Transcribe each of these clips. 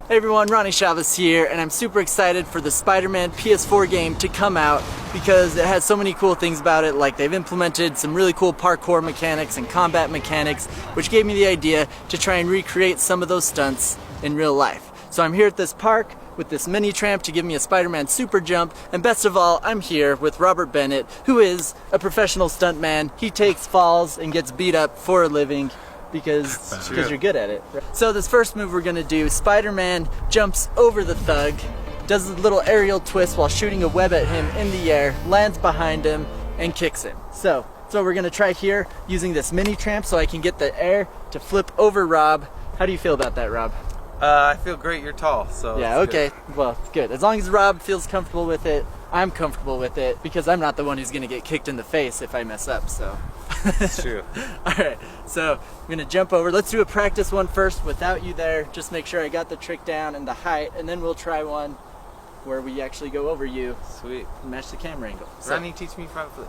Hey everyone, Ronnie Chavez here, and I'm super excited for the Spider-Man PS4 game to come out because it has so many cool things about it. Like, they've implemented some really cool parkour mechanics and combat mechanics, which gave me the idea to try and recreate some of those stunts in real life. So I'm here at this park with this mini tramp to give me a Spider-Man super jump, and best of all, I'm here with Robert Bennett, who is a professional stuntman. He takes falls and gets beat up for a living because you're good at it. So this first move we're gonna do, Spider-Man jumps over the thug, does a little aerial twist while shooting a web at him in the air, lands behind him, and kicks him. So we're gonna try here using this mini tramp so I can get the air to flip over Rob. How do you feel about that, Rob? I feel great. You're tall, so yeah, okay. Good. Well, good. As long as Rob feels comfortable with it, I'm comfortable with it because I'm not the one who's gonna get kicked in the face if I mess up. So. It's true. Alright, so I'm gonna jump over. Let's do a practice one first without you there. Just make sure I got the trick down and the height, and then we'll try one where we actually go over you. Sweet. And match the camera angle. So. Ronnie, teach me front flip.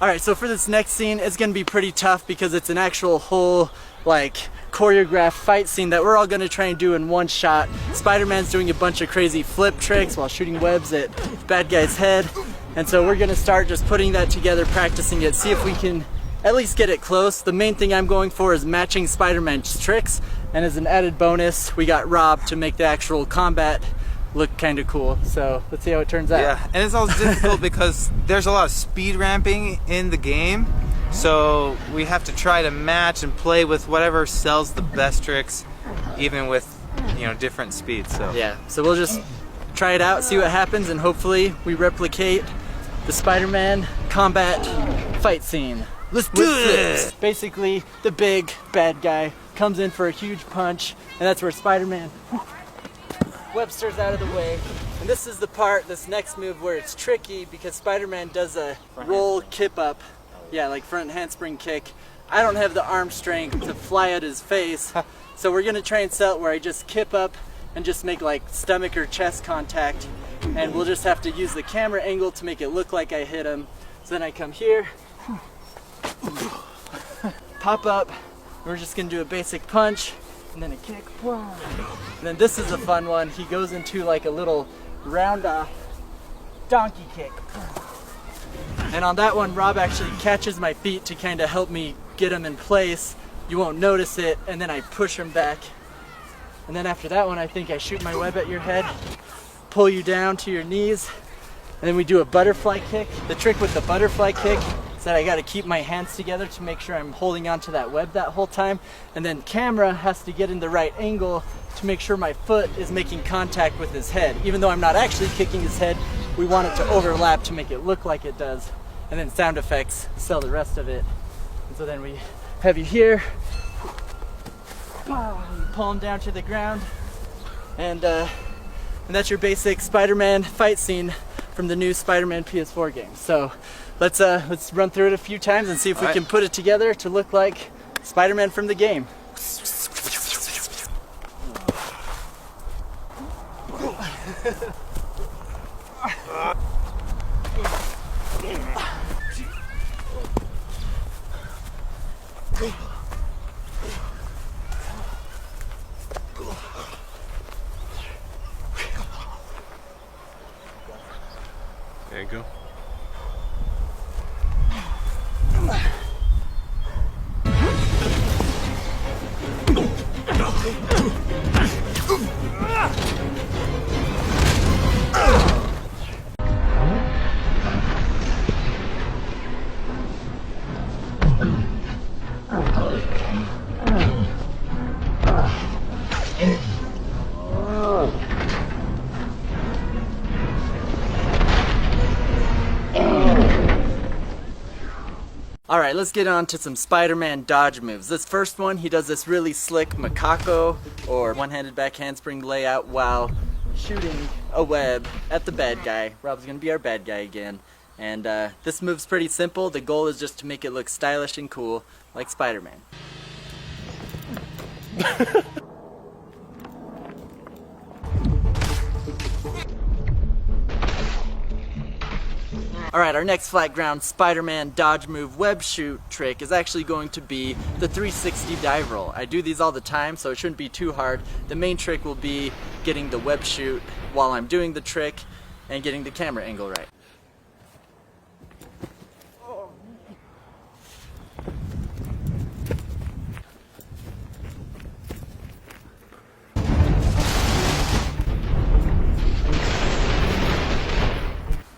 Alright, so for this next scene, it's going to be pretty tough because it's an actual whole, like, choreographed fight scene that we're all going to try and do in one shot. Spider-Man's doing a bunch of crazy flip tricks while shooting webs at the bad guy's head. And so we're going to start just putting that together, practicing it, see if we can at least get it close. The main thing I'm going for is matching Spider-Man's tricks. And as an added bonus, we got Rob to make the actual combat look kind of cool. So let's see how it turns out. Yeah, and it's always difficult because there's a lot of speed ramping in the game, so we have to try to match and play with whatever sells the best tricks, even with, you know, different speeds. So yeah, so we'll just try it out, see what happens, and hopefully we replicate the Spider-Man combat fight scene. Let's do it! Basically, the big bad guy comes in for a huge punch, and that's where Spider-Man Webster's out of the way. And this is the part, this next move, where it's tricky because Spider-Man does a roll kip up. Yeah, like front handspring kick. I don't have the arm strength to fly at his face. So we're gonna try and sell it where I just kip up and just make like stomach or chest contact. And we'll just have to use the camera angle to make it look like I hit him. So then I come here, pop up, we're just gonna do a basic punch, and then a kick. And then this is a fun one. He goes into like a little round off donkey kick. And on that one, Rob actually catches my feet to kind of help me get him in place. You won't notice it, and then I push him back. And then after that one, I think I shoot my web at your head, pull you down to your knees, and then we do a butterfly kick. The trick with the butterfly kick is that I gotta keep my hands together to make sure I'm holding onto that web that whole time. And then camera has to get in the right angle to make sure my foot is making contact with his head. Even though I'm not actually kicking his head, we want it to overlap to make it look like it does. And then sound effects sell the rest of it. And so then we have you here, you pull him down to the ground, and that's your basic Spider-Man fight scene from the new Spider-Man PS4 game. So let's run through it a few times and see if we can put it together to look like Spider-Man from the game. There you go. Alright, let's get on to some Spider-Man dodge moves. This first one, he does this really slick macaco, or one-handed back handspring layout, while shooting a web at the bad guy. Rob's gonna be our bad guy again. And this move's pretty simple. The goal is just to make it look stylish and cool, like Spider-Man. Alright, our next flat ground Spider-Man dodge move web shoot trick is actually going to be the 360 dive roll. I do these all the time, so it shouldn't be too hard. The main trick will be getting the web shoot while I'm doing the trick and getting the camera angle right.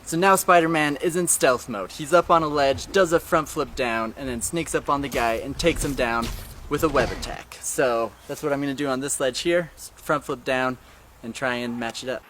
So now Spider-Man is in stealth mode. He's up on a ledge, does a front flip down, and then sneaks up on the guy and takes him down with a web attack. So that's what I'm going to do on this ledge here. Front flip down and try and match it up.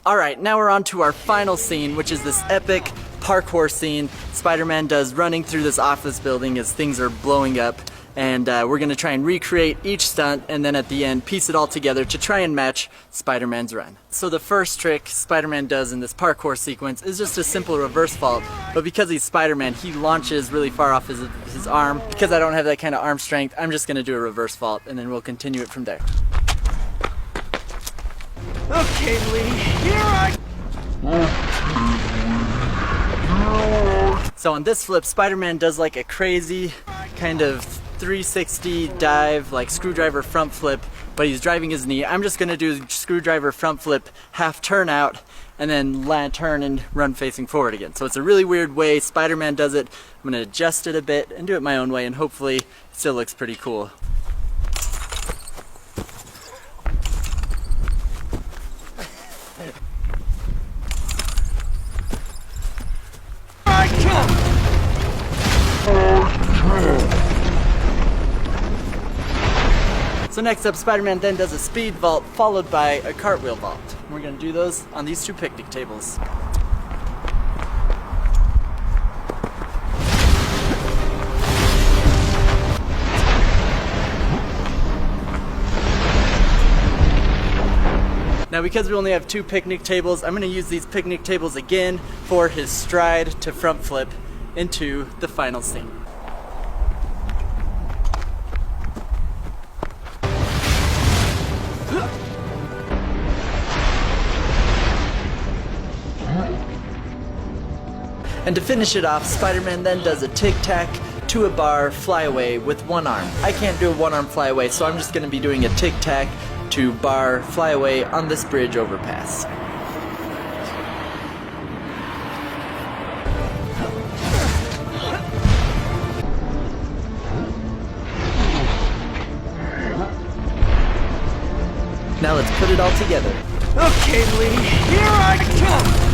Alright, now we're on to our final scene, which is this epic parkour scene Spider-Man does running through this office building as things are blowing up. And we're going to try and recreate each stunt and then at the end piece it all together to try and match Spider-Man's run. So the first trick Spider-Man does in this parkour sequence is just a simple reverse vault, but because he's Spider-Man he launches really far off his arm. Because I don't have that kind of arm strength, I'm just going to do a reverse vault and then we'll continue it from there. Okay, Lee, here I... So on this flip, Spider-Man does like a crazy kind of 360 dive, like screwdriver front flip, but he's driving his knee. I'm just gonna do screwdriver front flip, half turn out, and then land turn and run facing forward again. So it's a really weird way Spider-Man does it. I'm gonna adjust it a bit and do it my own way, and hopefully it still looks pretty cool. So next up, Spider-Man then does a speed vault followed by a cartwheel vault. We're going to do those on these two picnic tables. Now because we only have two picnic tables, I'm going to use these picnic tables again for his stride to front flip into the final scene. And to finish it off, Spider-Man then does a tic-tac to a bar flyaway with one arm. I can't do a one-arm flyaway, so I'm just going to be doing a tic-tac to bar flyaway on this bridge overpass. Now let's put it all together. Okay, Lee, here I come!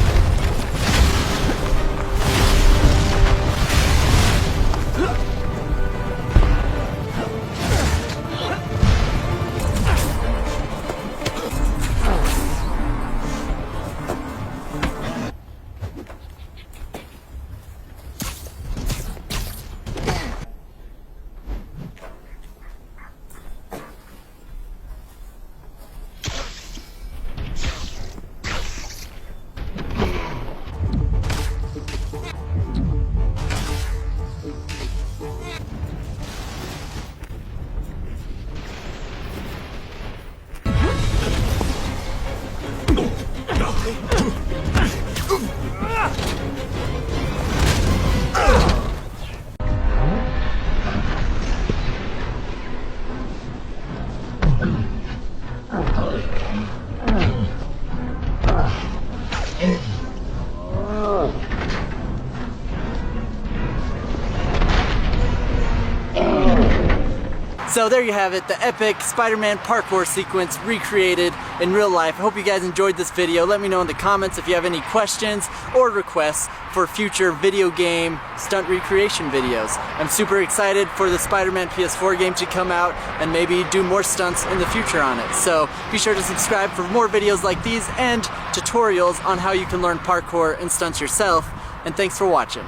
So there you have it, the epic Spider-Man parkour sequence recreated in real life. I hope you guys enjoyed this video. Let me know in the comments if you have any questions or requests for future video game stunt recreation videos. I'm super excited for the Spider-Man PS4 game to come out and maybe do more stunts in the future on it. So be sure to subscribe for more videos like these and tutorials on how you can learn parkour and stunts yourself. And thanks for watching.